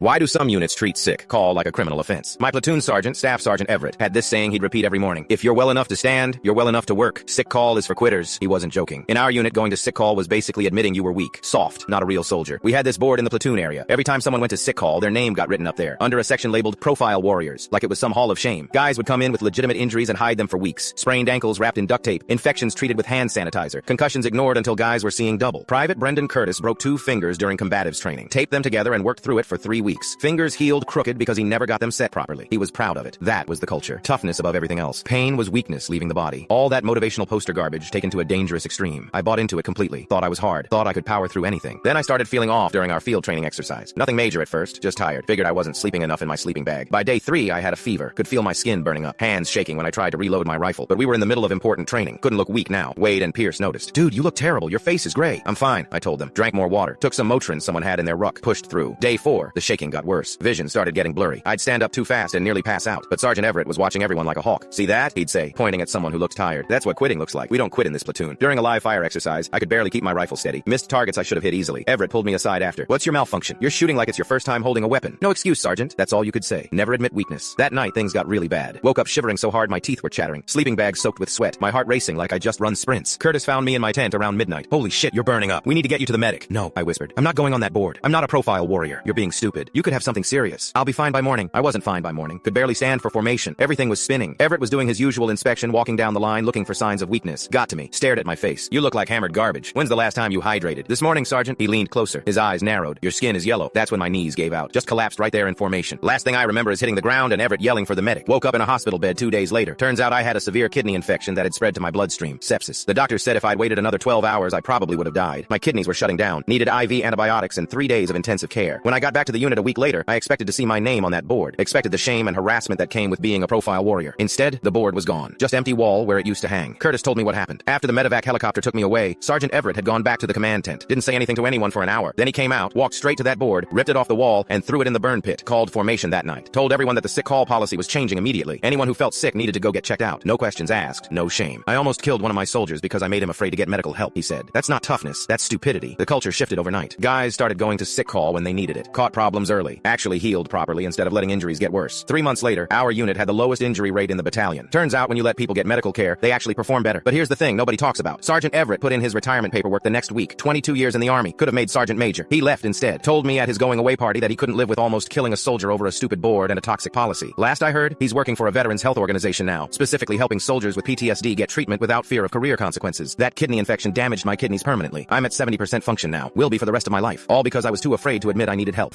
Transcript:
Why do some units treat sick call like a criminal offense? My platoon sergeant, Staff Sergeant Everett, had this saying he'd repeat every morning. If you're well enough to stand, you're well enough to work. Sick call is for quitters. He wasn't joking. In our unit, going to sick call was basically admitting you were weak, soft, not a real soldier. We had this board in the platoon area. Every time someone went to sick call, their name got written up there, under a section labeled Profile Warriors, like it was some hall of shame. Guys would come in with legitimate injuries and hide them for weeks. Sprained ankles wrapped in duct tape, infections treated with hand sanitizer, concussions ignored until guys were seeing double. Private Brendan Curtis broke 2 fingers during combatives training, taped them together and worked through it for 3 weeks. Fingers healed crooked because he never got them set properly. He was proud of it. That was the culture. Toughness above everything else. Pain was weakness leaving the body. All that motivational poster garbage taken to a dangerous extreme. I bought into it completely. Thought I was hard. Thought I could power through anything. Then I started feeling off during our field training exercise. Nothing major at first, just tired. Figured I wasn't sleeping enough in my sleeping bag. By day 3, I had a fever. Could feel my skin burning up. Hands shaking when I tried to reload my rifle. But we were in the middle of important training. Couldn't look weak now. Wade and Pierce noticed. Dude, you look terrible. Your face is gray. I'm fine, I told them. Drank more water. Took some Motrin someone had in their ruck. Pushed through. Day 4, the shaking got worse. Vision started getting blurry. I'd stand up too fast and nearly pass out. But Sergeant Everett was watching everyone like a hawk. See that? He'd say, pointing at someone who looked tired. That's what quitting looks like. We don't quit in this platoon. During a live fire exercise, I could barely keep my rifle steady. Missed targets I should have hit easily. Everett pulled me aside after. What's your malfunction? You're shooting like it's your first time holding a weapon. No excuse, Sergeant. That's all you could say. Never admit weakness. That night, things got really bad. Woke up shivering so hard my teeth were chattering. Sleeping bag soaked with sweat. My heart racing like I just run sprints. Curtis found me in my tent around midnight. Holy shit, you're burning up. We need to get you to the medic. No, I whispered. I'm not going on that board. I'm not a profile warrior. You're being stupid. You could have something serious. I'll be fine by morning. I wasn't fine by morning. Could barely stand for formation. Everything was spinning. Everett was doing his usual inspection, walking down the line, looking for signs of weakness. Got to me. Stared at my face. You look like hammered garbage. When's the last time you hydrated? This morning, Sergeant. He leaned closer. His eyes narrowed. Your skin is yellow. That's when my knees gave out. Just collapsed right there in formation. Last thing I remember is hitting the ground and Everett yelling for the medic. Woke up in a hospital bed 2 days later. Turns out I had a severe kidney infection that had spread to my bloodstream. Sepsis. The doctor said if I'd waited another 12 hours, I probably would have died. My kidneys were shutting down. Needed IV antibiotics and 3 days of intensive care. When I got back to the unit a week later, I expected to see my name on that board. Expected the shame and harassment that came with being a profile warrior. Instead, the board was gone. Just empty wall where it used to hang. Curtis told me what happened. After the medevac helicopter took me away, Sergeant Everett had gone back to the command tent. Didn't say anything to anyone for an hour. Then he came out, walked straight to that board, ripped it off the wall, and threw it in the burn pit. Called formation that night. Told everyone that the sick call policy was changing immediately. Anyone who felt sick needed to go get checked out. No questions asked. No shame. I almost killed one of my soldiers because I made him afraid to get medical help, he said. That's not toughness. That's stupidity. The culture shifted overnight. Guys started going to sick call when they needed it. Caught problems early. Actually healed properly instead of letting injuries get worse. 3 months later, our unit had the lowest injury rate in the battalion. Turns out when you let people get medical care, they actually perform better. But here's the thing nobody talks about. Sergeant Everett put in his retirement paperwork the next week. 22 years in the Army. Could have made Sergeant Major. He left instead. Told me at his going away party that he couldn't live with almost killing a soldier over a stupid board and a toxic policy. Last I heard, he's working for a veterans health organization now, specifically helping soldiers with PTSD get treatment without fear of career consequences. That kidney infection damaged my kidneys permanently. I'm at 70% function now. Will be for the rest of my life. All because I was too afraid to admit I needed help.